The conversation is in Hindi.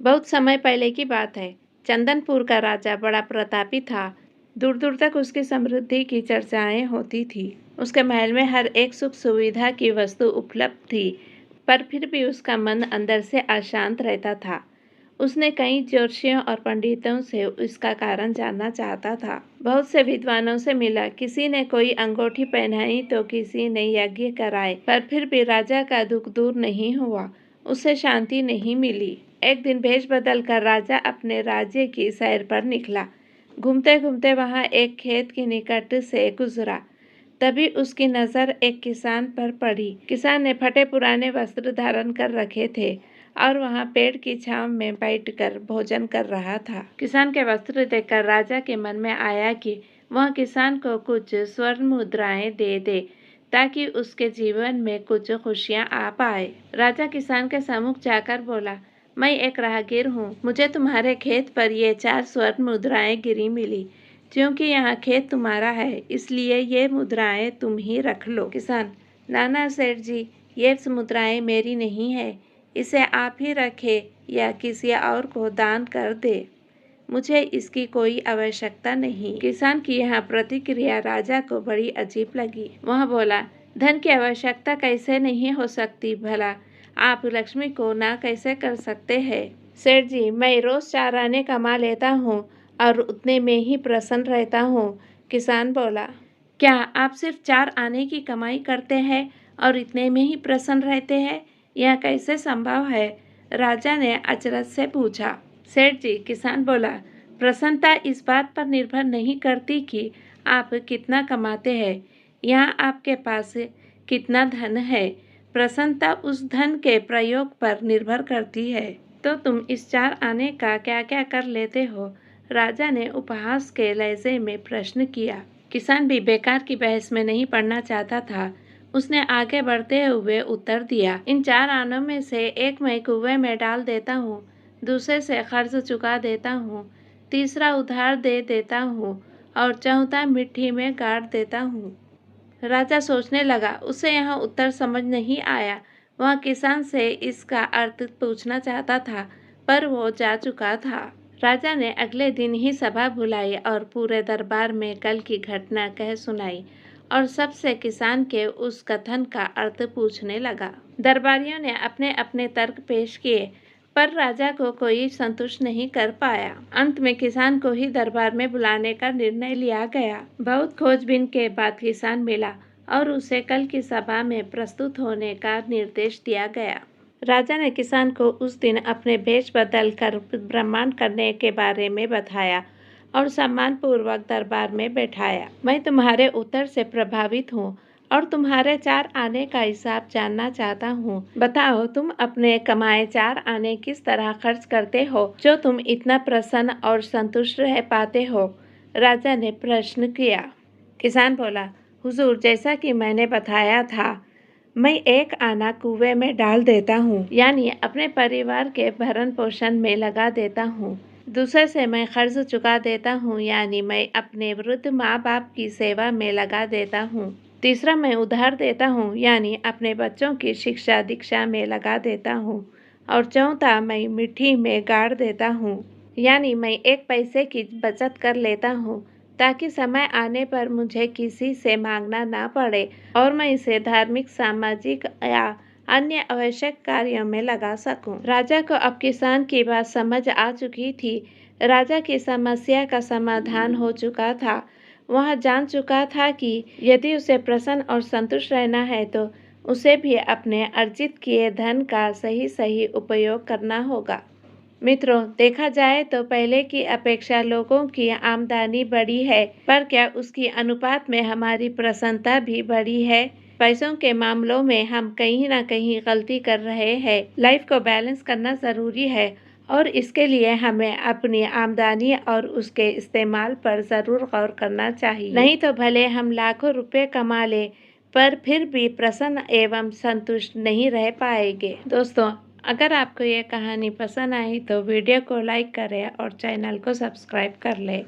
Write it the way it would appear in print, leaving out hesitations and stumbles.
बहुत समय पहले की बात है। चंदनपुर का राजा बड़ा प्रतापी था। दूर दूर तक उसकी समृद्धि की चर्चाएं होती थी। उसके महल में हर एक सुख सुविधा की वस्तु उपलब्ध थी, पर फिर भी उसका मन अंदर से अशांत रहता था। उसने कई ज्योतिषियों और पंडितों से इसका कारण जानना चाहता था। बहुत से विद्वानों से मिला, किसी ने कोई अंगूठी पहनाई तो किसी ने यज्ञ कराए, पर फिर भी राजा का दुख दूर नहीं हुआ। उसे शांति नहीं मिली। एक दिन भेष बदल कर राजा अपने राज्य की सैर पर निकला। घूमते घूमते वहां एक खेत के निकट से गुजरा। तभी उसकी नजर एक किसान पर पड़ी। किसान ने फटे पुराने वस्त्र धारण कर रखे थे और वहां पेड़ की छांव में बैठकर भोजन कर रहा था। किसान के वस्त्र देखकर राजा के मन में आया कि वह किसान को कुछ स्वर्ण मुद्राएं दे दे, ताकि उसके जीवन में कुछ खुशियां आ पाए। राजा किसान के सम्मुख जाकर बोला, मैं एक राहगीर हूँ। मुझे तुम्हारे खेत पर ये 4 स्वर्ण मुद्राएं गिरी मिली। क्योंकि यहाँ खेत तुम्हारा है, इसलिए ये मुद्राएं तुम ही रख लो। किसान, नाना सेठ जी, ये मुद्राएं मेरी नहीं है, इसे आप ही रखे या किसी और को दान कर दे। मुझे इसकी कोई आवश्यकता नहीं। किसान की यह प्रतिक्रिया राजा को बड़ी अजीब लगी। वह बोला, धन की आवश्यकता कैसे नहीं हो सकती भला? आप लक्ष्मी को ना कैसे कर सकते हैं? सेठ जी, मैं रोज 4 आने कमा लेता हूँ और उतने में ही प्रसन्न रहता हूँ। किसान बोला, क्या आप सिर्फ 4 आने की कमाई करते हैं और इतने में ही प्रसन्न रहते हैं? यह कैसे संभव है? राजा ने अचरज से पूछा। सेठ जी, किसान बोला, प्रसन्नता इस बात पर निर्भर नहीं करती कि आप कितना कमाते हैं, यहाँ आपके पास कितना धन है। प्रसन्नता उस धन के प्रयोग पर निर्भर करती है। तो तुम इस 4 आने का क्या क्या कर लेते हो? राजा ने उपहास के लहजे में प्रश्न किया। किसान भी बेकार की बहस में नहीं पड़ना चाहता था। उसने आगे बढ़ते हुए उत्तर दिया, इन 4 आनों में से एक मैं कुएं में डाल देता हूँ, दूसरे से कर्ज चुका देता हूँ, तीसरा उधार दे देता हूँ और चौथा मिट्टी में गाड़ देता हूँ। राजा सोचने लगा। उसे यह उत्तर समझ नहीं आया। वह किसान से इसका अर्थ पूछना चाहता था, पर वो जा चुका था। राजा ने अगले दिन ही सभा बुलाई और पूरे दरबार में कल की घटना कह सुनाई और सबसे किसान के उस कथन का अर्थ पूछने लगा। दरबारियों ने अपने अपने तर्क पेश किए, पर राजा को कोई संतुष्ट नहीं कर पाया। अंत में किसान को ही दरबार में बुलाने का निर्णय लिया गया। बहुत खोजबीन के बाद किसान मिला और उसे कल की सभा में प्रस्तुत होने का निर्देश दिया गया। राजा ने किसान को उस दिन अपने भेष बदल कर ब्रह्मांड करने के बारे में बताया और सम्मानपूर्वक दरबार में बैठाया। मैं तुम्हारे उत्तर से प्रभावित हूँ और तुम्हारे 4 आने का हिसाब जानना चाहता हूँ। बताओ, तुम अपने कमाए 4 आने किस तरह खर्च करते हो, जो तुम इतना प्रसन्न और संतुष्ट रह पाते हो? राजा ने प्रश्न किया। किसान बोला, हुजूर, जैसा कि मैंने बताया था, मैं 1 आना कुएं में डाल देता हूँ, यानी अपने परिवार के भरण पोषण में लगा देता हूँ। दूसरे से मैं कर्ज चुका देता हूँ, यानी मैं अपने वृद्ध माँ बाप की सेवा में लगा देता हूँ। तीसरा, मैं उधार देता हूँ, यानी अपने बच्चों की शिक्षा दीक्षा में लगा देता हूँ। और चौथा, मैं मिट्टी में गाड़ देता हूँ, यानी मैं 1 पैसे की बचत कर लेता हूँ, ताकि समय आने पर मुझे किसी से मांगना ना पड़े और मैं इसे धार्मिक, सामाजिक या अन्य आवश्यक कार्यों में लगा सकूं। राजा को अब किसान की बात समझ आ चुकी थी। राजा की समस्या का समाधान हो चुका था। वह जान चुका था कि यदि उसे प्रसन्न और संतुष्ट रहना है तो उसे भी अपने अर्जित किए धन का सही सही उपयोग करना होगा। मित्रों, देखा जाए तो पहले की अपेक्षा लोगों की आमदनी बढ़ी है, पर क्या उसकी अनुपात में हमारी प्रसन्नता भी बढ़ी है? पैसों के मामलों में हम कहीं ना कहीं गलती कर रहे हैं। लाइफ को बैलेंस करना जरूरी है और इसके लिए हमें अपनी आमदनी और उसके इस्तेमाल पर जरूर गौर करना चाहिए। नहीं तो भले हम लाखों रुपए कमा ले, पर फिर भी प्रसन्न एवं संतुष्ट नहीं रह पाएंगे। दोस्तों, अगर आपको ये कहानी पसंद आई तो वीडियो को लाइक करें और चैनल को सब्सक्राइब कर लें।